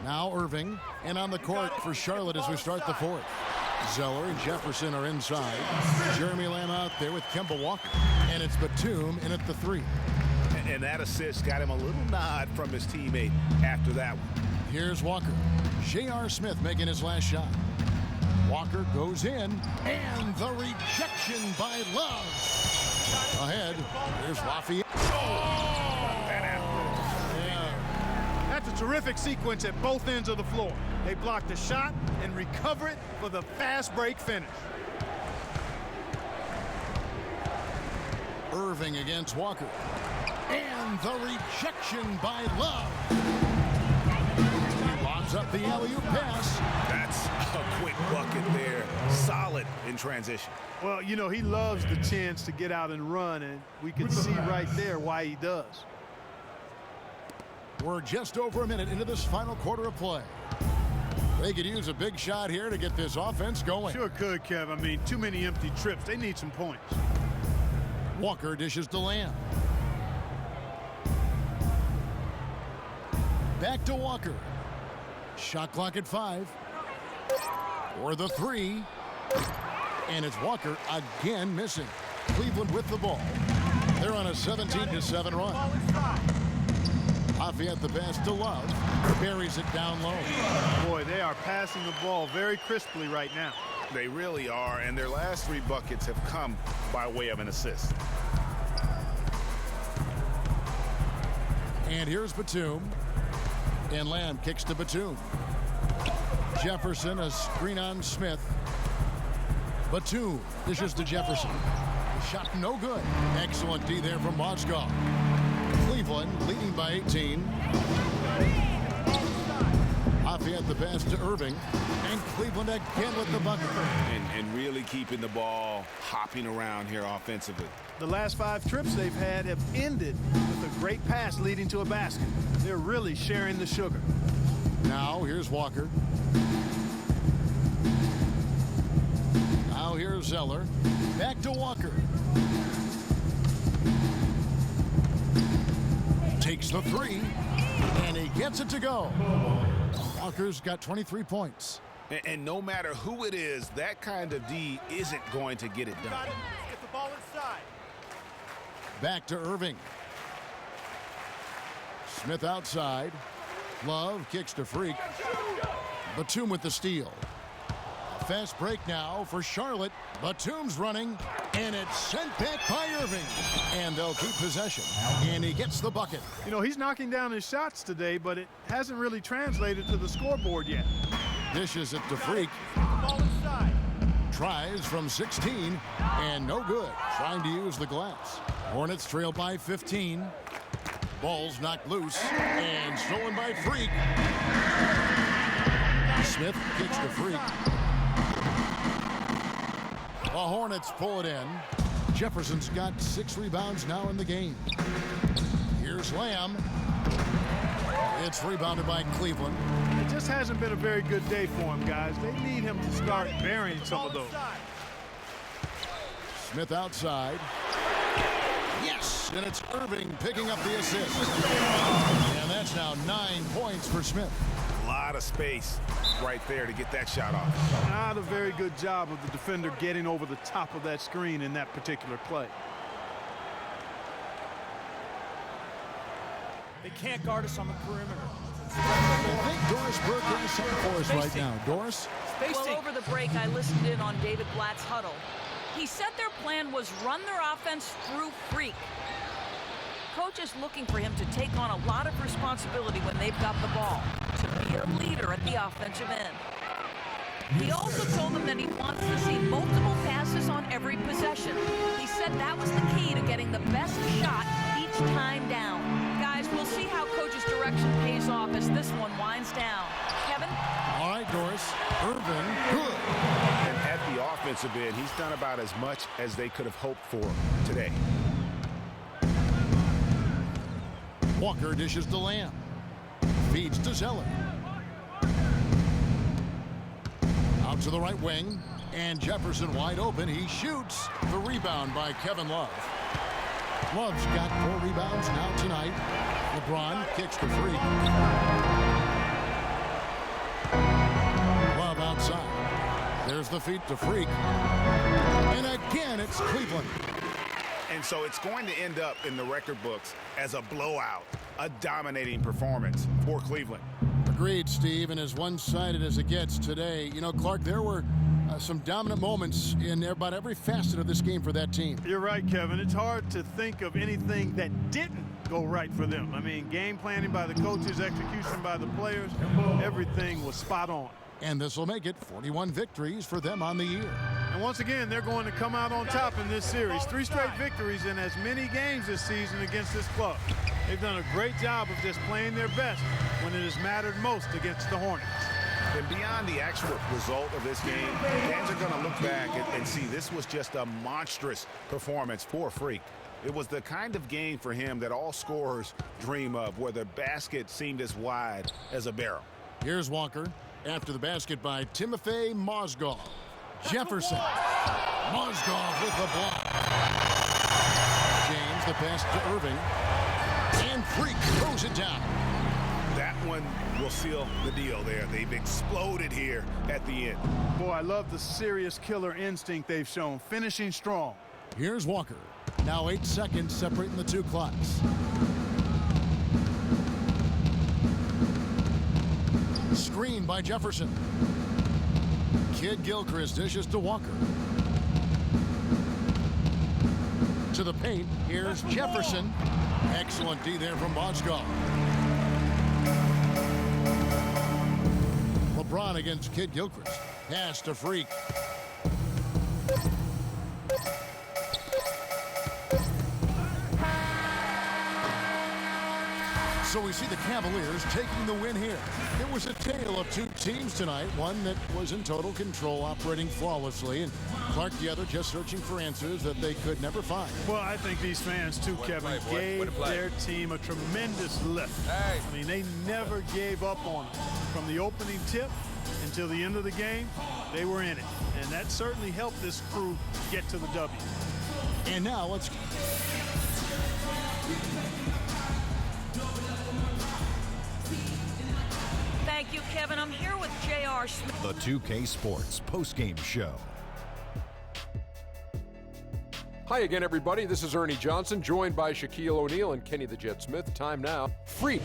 Now Irving, and on the court for Charlotte as we start the fourth. Zeller and Jefferson are inside. Jeremy Lamb out there with Kemba Walker. And it's Batum in at the 3. And that assist got him a little nod from his teammate after that one. Here's Walker. J.R. Smith making his last shot. Walker goes in, and the rejection by Love. Ahead, there's Lafayette. That's a terrific sequence at both ends of the floor. They block the shot and recover it for the fast break finish. Irving against Walker. And the rejection by Love. He lobs up the alley-oop pass. That's a quick bucket there. Solid in transition. Well, you know, he loves the chance to get out and run, and we can see right there why he does. We're just over a minute into this final quarter of play. They could use a big shot here to get this offense going. Sure could, Kev. I mean, too many empty trips. They need some points. Walker dishes to Lamb. Back to Walker. Shot clock at 5. For the 3. And it's Walker again missing. Cleveland with the ball. They're on a 17-7 run. Lafayette the pass to Love. Buries it down low. Boy, they are passing the ball very crisply right now. They really are, and their last 3 buckets have come by way of an assist. And here's Batum. And Lamb kicks to Batum. Jefferson, a screen on Smith. Batum dishes to Jefferson. Shot no good. Excellent D there from Moskov. Cleveland leading by 18. Lafayette the pass to Irving. And Cleveland again with the bucket. And really keeping the ball hopping around here offensively. The last 5 trips they've had have ended with a great pass leading to a basket. They're really sharing the sugar. Now here's Walker. Now here's Zeller. Back to Walker. Takes the 3. And he gets it to go. Walker's got 23 points. And no matter who it is, that kind of D isn't going to get it done. Get the ball inside. Back to Irving. Smith outside. Love kicks to Freak. Batum with the steal. Fast break now for Charlotte. Batum's running, and it's sent back by Irving. And they'll keep possession. And he gets the bucket. You know, he's knocking down his shots today, but it hasn't really translated to the scoreboard yet. Dishes it to Freak. Ball inside. Tries from 16, and no good. Trying to use the glass. Hornets trail by 15. Ball's knocked loose, and stolen by Freak. Smith kicks to Freak. The Hornets pull it in. Jefferson's got 6 rebounds now in the game. Here's Lamb. It's rebounded by Cleveland. It just hasn't been a very good day for him, guys. They need him to start burying some of those. Smith outside. Yes, and it's Irving picking up the assist. And that's now 9 points for Smith. A lot of space right there to get that shot off. Not a very good job of the defender getting over the top of that screen in that particular play. They can't guard us on the perimeter. I think Doris Burke has something for us right now. Doris? Well, over the break, I listened in on David Blatt's huddle. He said their plan was run their offense through Freak. Coach is looking for him to take on a lot of responsibility when they've got the ball, to be a leader at the offensive end. He also told them that he wants to see multiple passes on every possession. He said that was the key to getting the best shot each time down. Guys, we'll see how Coach's direction pays off as this one winds down. Kevin? All right, Doris. Irving, good. And at the offensive end, he's done about as much as they could have hoped for today. Walker dishes to Lamb. Feeds to Zeller. Out to the right wing. And Jefferson wide open. He shoots. The rebound by Kevin Love. Love's got 4 rebounds now tonight. LeBron kicks to Freak. Here's the feed to Freak. And again, it's Cleveland. And so it's going to end up in the record books as a blowout, a dominating performance for Cleveland. Agreed, Steve, and as one-sided as it gets today. You know, Clark, there were some dominant moments in about every facet of this game for that team. You're right, Kevin. It's hard to think of anything that didn't go right for them. I mean, game planning by the coaches, execution by the players, everything was spot on. And this will make it 41 victories for them on the year. And once again, they're going to come out on top in this series. 3 straight victories in as many games this season against this club. They've done a great job of just playing their best when it has mattered most against the Hornets. And beyond the actual result of this game, fans are going to look back and see this was just a monstrous performance for Freak. It was the kind of game for him that all scorers dream of, where the basket seemed as wide as a barrel. Here's Walker after the basket by Timofey Mozgov. Jefferson. Mozgov with the block. James, the pass to Irving. And Freak throws it down. That one will seal the deal there. They've exploded here at the end. Boy, I love the serious killer instinct they've shown, finishing strong. Here's Walker. Now 8 seconds separating the two clocks. Screen by Jefferson. Kid Gilchrist dishes to Walker. To the paint. Here's Jefferson. Excellent D there from Mozgov. LeBron against Kid Gilchrist. Pass to Freak. So we see the Cavaliers taking the win here. It was a tale of 2 teams tonight, one that was in total control, operating flawlessly, and Clark the other just searching for answers that they could never find. Well, I think these fans, too, Kevin, gave their team a tremendous lift. I mean, they never gave up on them. From the opening tip until the end of the game, they were in it. And that certainly helped this crew get to the W. And now let's... Thank you, Kevin. I'm here with J.R. Smith. The 2K Sports postgame show. Hi again, everybody. This is Ernie Johnson, joined by Shaquille O'Neal and Kenny the Jet Smith. Time now. Freak.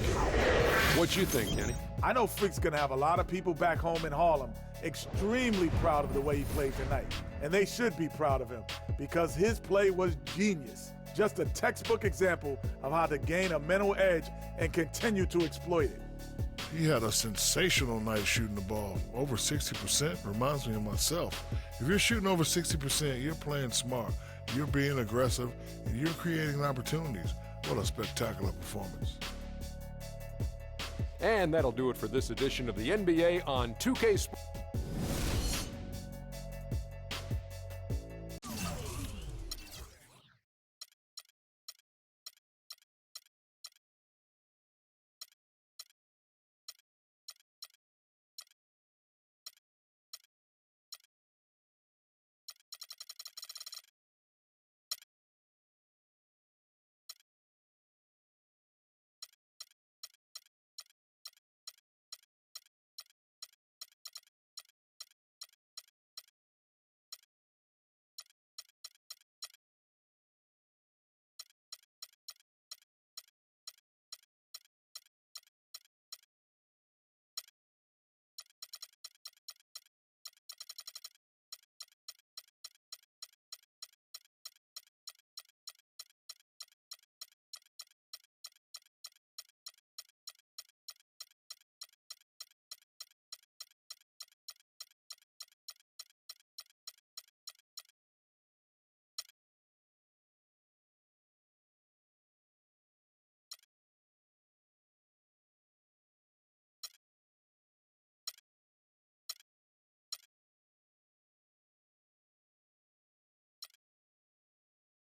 What you think, Kenny? I know Freak's going to have a lot of people back home in Harlem extremely proud of the way he played tonight. And they should be proud of him because his play was genius. Just a textbook example of how to gain a mental edge and continue to exploit it. He had a sensational night shooting the ball. Over 60% reminds me of myself. If you're shooting over 60%, you're playing smart, you're being aggressive, and you're creating opportunities. What a spectacular performance. And that'll do it for this edition of the NBA on 2K Sports.